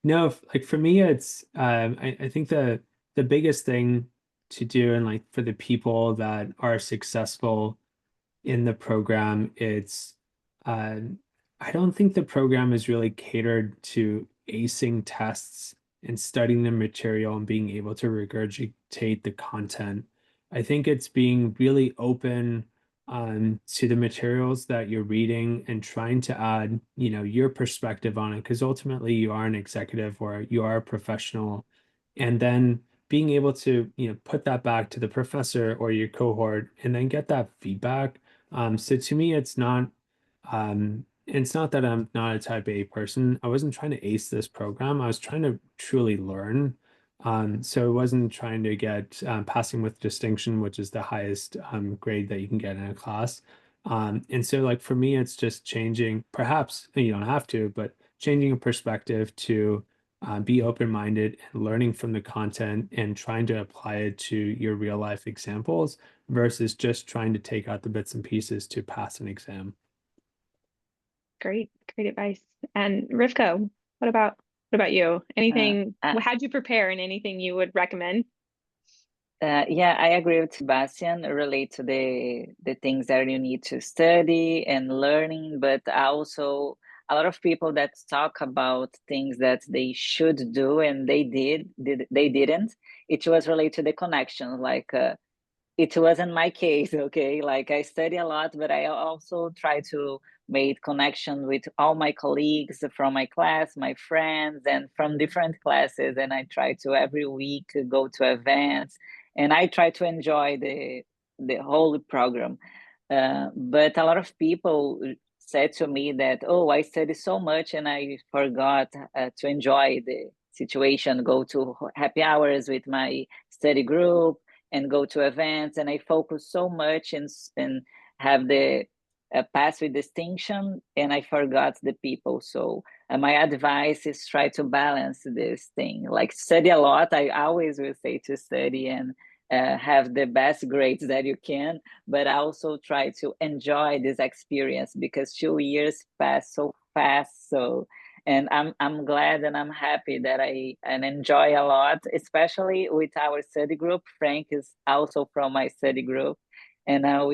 No, like for me, it's I think the biggest thing to do, and like for the people that are successful in the program, it's uh, I don't think the program is really catered to acing tests and studying the material and being able to regurgitate the content. I think it's being really open to the materials that you're reading and trying to add, your perspective on it, because ultimately you are an executive or you are a professional, and then being able to, put that back to the professor or your cohort and then get that feedback. So to me, it's not that I'm not a type A person. I wasn't trying to ace this program. I was trying to truly learn. So I wasn't trying to get passing with distinction, which is the highest grade that you can get in a class. And so like for me, it's just changing, perhaps you don't have to, but changing a perspective to be open-minded and learning from the content and trying to apply it to your real life examples versus just trying to take out the bits and pieces to pass an exam. Great advice. And Rivka, what about you? Anything, how'd you prepare, and anything you would recommend? Yeah, I agree with Sebastian, relate to the things that you need to study and learning, but also a lot of people that talk about things that they should do and they didn't. It was related to the connection, like it wasn't my case, okay? Like I study a lot, but I also try to make connection with all my colleagues from my class, my friends, and from different classes. And I try to every week go to events, and I try to enjoy the whole program. But a lot of people said to me that, oh, I study so much and I forgot to enjoy the situation, go to happy hours with my study group and go to events, and I focus so much and have the pass with distinction, and I forgot the people. So my advice is try to balance this thing, like study a lot. I always will say to study and have the best grades that you can, but also try to enjoy this experience because 2 years pass so fast. So and I'm glad and I'm happy that I enjoy a lot, especially with our study group. Frank is also from my study group, and now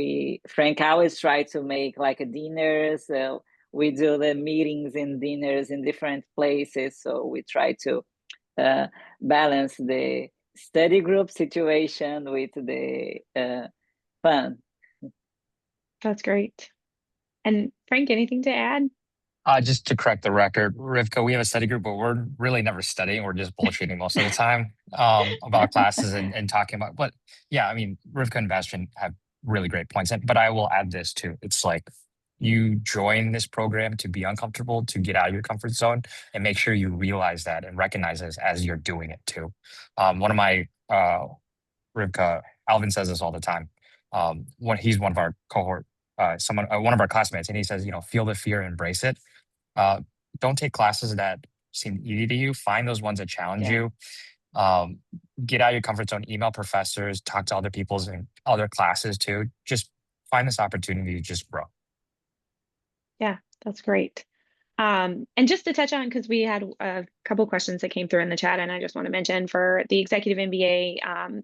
Frank always try to make like a dinner. So we do the meetings and dinners in different places. So we try to balance the study group situation with the fun. That's great. And Frank, anything to add? Just to correct the record, Rivka, we have a study group, but we're really never studying. We're just bullshitting most of the time about classes and talking about. But yeah, I mean, Rivka and Bastian have really great points. But I will add this too. It's like you join this program to be uncomfortable, to get out of your comfort zone, and make sure you realize that and recognize this as you're doing it too. One of my Rivka, Alvin says this all the time. When he's one of our cohort, one of our classmates, and he says, feel the fear, embrace it. Uh, don't take classes that seem easy to you. Find those ones that challenge Yeah. you. Get out of your comfort zone. Email professors. Talk to other people's in other classes too. Just find this opportunity to just grow. Yeah, that's great. And just to touch on, because we had a couple questions that came through in the chat, and I just want to mention for the executive MBA,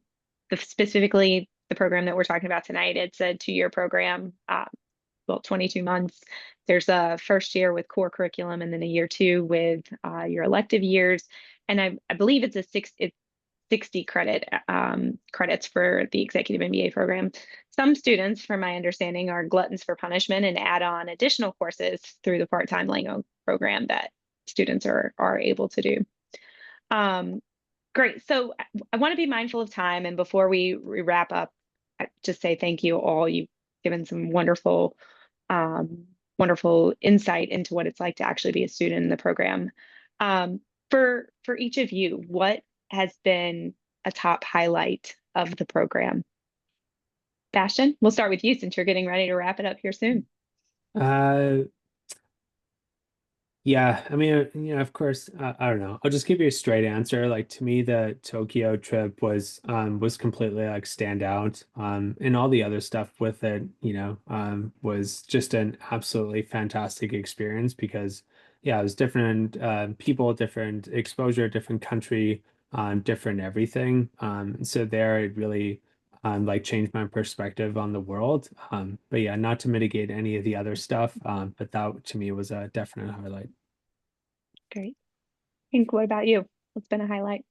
specifically the program that we're talking about tonight, it's a 2-year program, 22 months. There's a first year with core curriculum, and then a year 2 with your elective years. And I believe it's 60 credits for the executive MBA program. Some students, from my understanding, are gluttons for punishment and add on additional courses through the part-time Lingo program that students are able to do. Great. So I want to be mindful of time, and before we wrap up, I just say thank you all. You've given some wonderful insight into what it's like to actually be a student in the program. For each of you, what has been a top highlight of the program? Bastian, we'll start with you since you're getting ready to wrap it up here soon. Yeah, I mean, of course, I don't know. I'll just give you a straight answer. Like to me, the Tokyo trip was completely like stand out. And all the other stuff with it, was just an absolutely fantastic experience because yeah, it was different people, different exposure, different country, different everything. So there it really like changed my perspective on the world. But yeah, not to mitigate any of the other stuff. But that to me was a definite highlight. Great. Hank, what about you? What's been a highlight?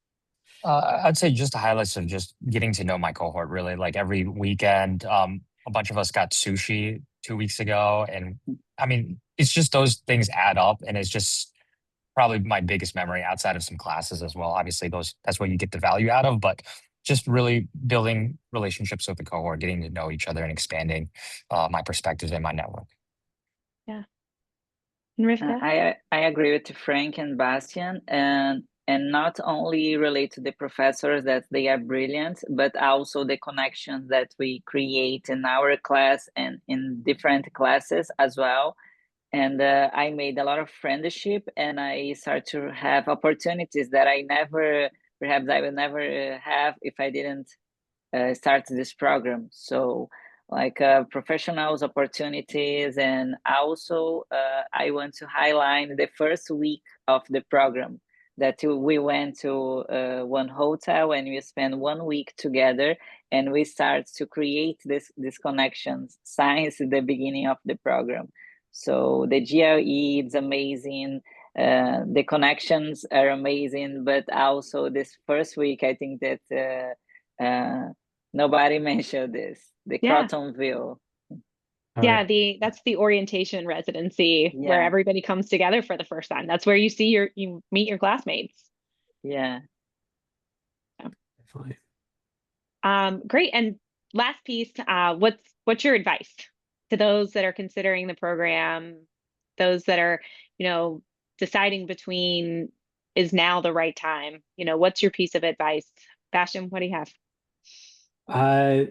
I'd say just the highlights of just getting to know my cohort really. Like every weekend, a bunch of us got sushi 2 weeks ago, and I mean, it's just those things add up, and it's just probably my biggest memory outside of some classes as well. Obviously, that's what you get the value out of, but just really building relationships with the cohort, getting to know each other, and expanding my perspectives and my network. Yeah. And Rivka? I agree with Frank and Bastian, and not only relate to the professors that they are brilliant, but also the connections that we create in our class and in different classes as well. And I made a lot of friendship, and I start to have opportunities that perhaps I would never have if I didn't start this program. So like professionals opportunities, and also I want to highlight the first week of the program that we went to one hotel and we spent 1 week together, and we start to create these connections since the beginning of the program. So the GLE is amazing. The connections are amazing, but also this first week, I think that nobody mentioned this, the Yeah. Crotonville. Yeah, that's the orientation residency where Yeah. everybody comes together for the first time. That's where you meet your classmates. Yeah. Definitely. Great. And last piece, what's your advice to those that are considering the program, those that are, deciding between is now the right time? What's your piece of advice? Bastian, what do you have?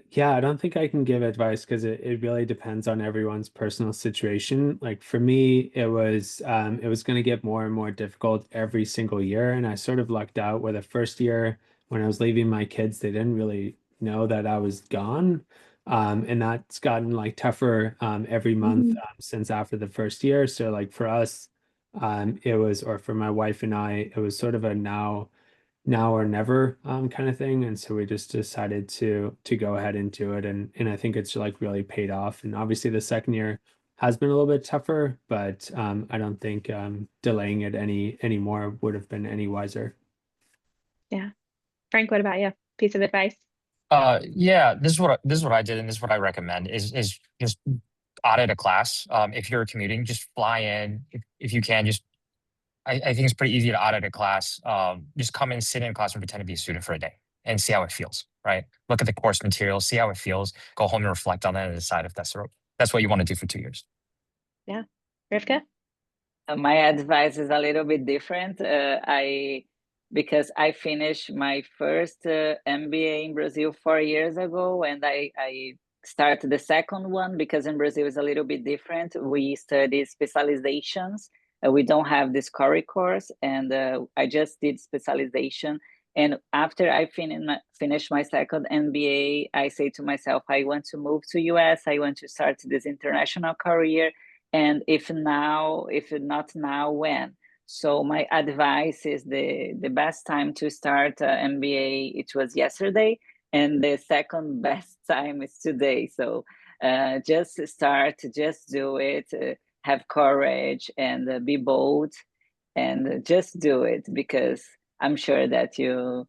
Yeah, I don't think I can give advice because it really depends on everyone's personal situation. Like for me, it was going to get more and more difficult every single year, and I sort of lucked out where the first year when I was leaving my kids, they didn't really know that I was gone. And that's gotten like tougher every month since after the first year. So like for us, or for my wife and I, it was sort of a now or never kind of thing, and so we just decided to go ahead and do it, and I think it's like really paid off. And obviously the second year has been a little bit tougher, but I don't think delaying it any more would have been any wiser. Yeah. Frank, what about you? Piece of advice? Yeah, this is what I did, and this is what I recommend is just audit a class. If you're commuting, just fly in. If you can, just I think it's pretty easy to audit a class. Just come in, sit in a classroom, pretend to be a student for a day and see how it feels, right? Look at the course material, see how it feels, go home and reflect on that and decide if that's what you want to do for 2 years. Yeah. Rivka? My advice is a little bit different. because I finished my first MBA in Brazil 4 years ago, and I started the second one because in Brazil it's a little bit different. We study specializations. We don't have this core course, and I just did specialization. And after I finished my second MBA, I say to myself, I want to move to US. I want to start this international career. And if not now, when? So my advice is the best time to start MBA, it was yesterday, and the second best time is today. So just start, just do it, have courage, and be bold, and just do it, because I'm sure that you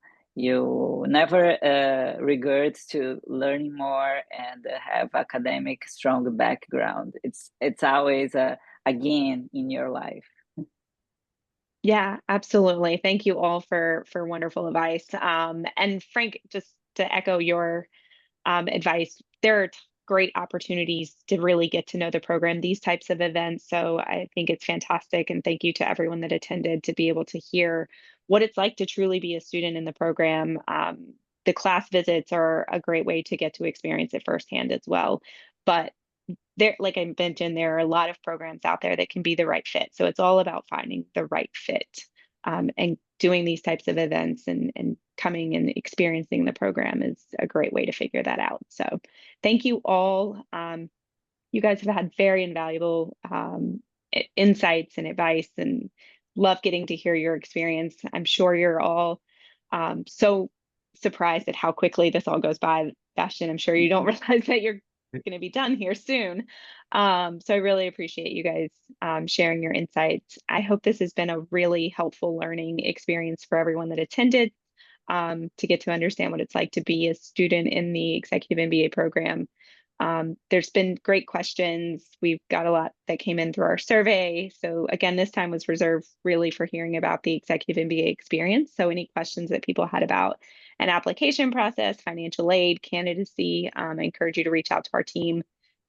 never regret to learning more and have academic strong background. It's always a gain in your life. Yeah, absolutely. Thank you all for wonderful advice. And Frank, just to echo your advice, there are great opportunities to really get to know the program, these types of events. So I think it's fantastic. And thank you to everyone that attended to be able to hear what it's like to truly be a student in the program. The class visits are a great way to get to experience it firsthand as well. But there, like I mentioned, there are a lot of programs out there that can be the right fit. So it's all about finding the right fit, and doing these types of events and coming and experiencing the program is a great way to figure that out. So thank you all. You guys have had very invaluable insights and advice, and love getting to hear your experience. I'm sure you're all so surprised at how quickly this all goes by. Bastion, I'm sure you don't realize that you're going to be done here soon. So I really appreciate you guys sharing your insights. I hope this has been a really helpful learning experience for everyone that attended, to get to understand what it's like to be a student in the Executive MBA program. There's been great questions. We've got a lot that came in through our survey. So again, this time was reserved really for hearing about the Executive MBA experience. So any questions that people had about an application process, financial aid, candidacy, I encourage you to reach out to our team. You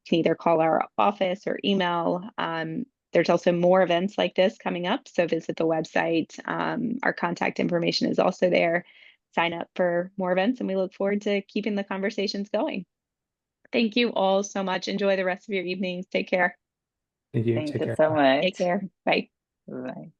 can either call our office or email. There's also more events like this coming up, so visit the website. Our contact information is also there. Sign up for more events, and we look forward to keeping the conversations going. Thank you all so much. Enjoy the rest of your evenings. Take care. Thank you. Thank Take you care. so much. Take care. Bye. Bye.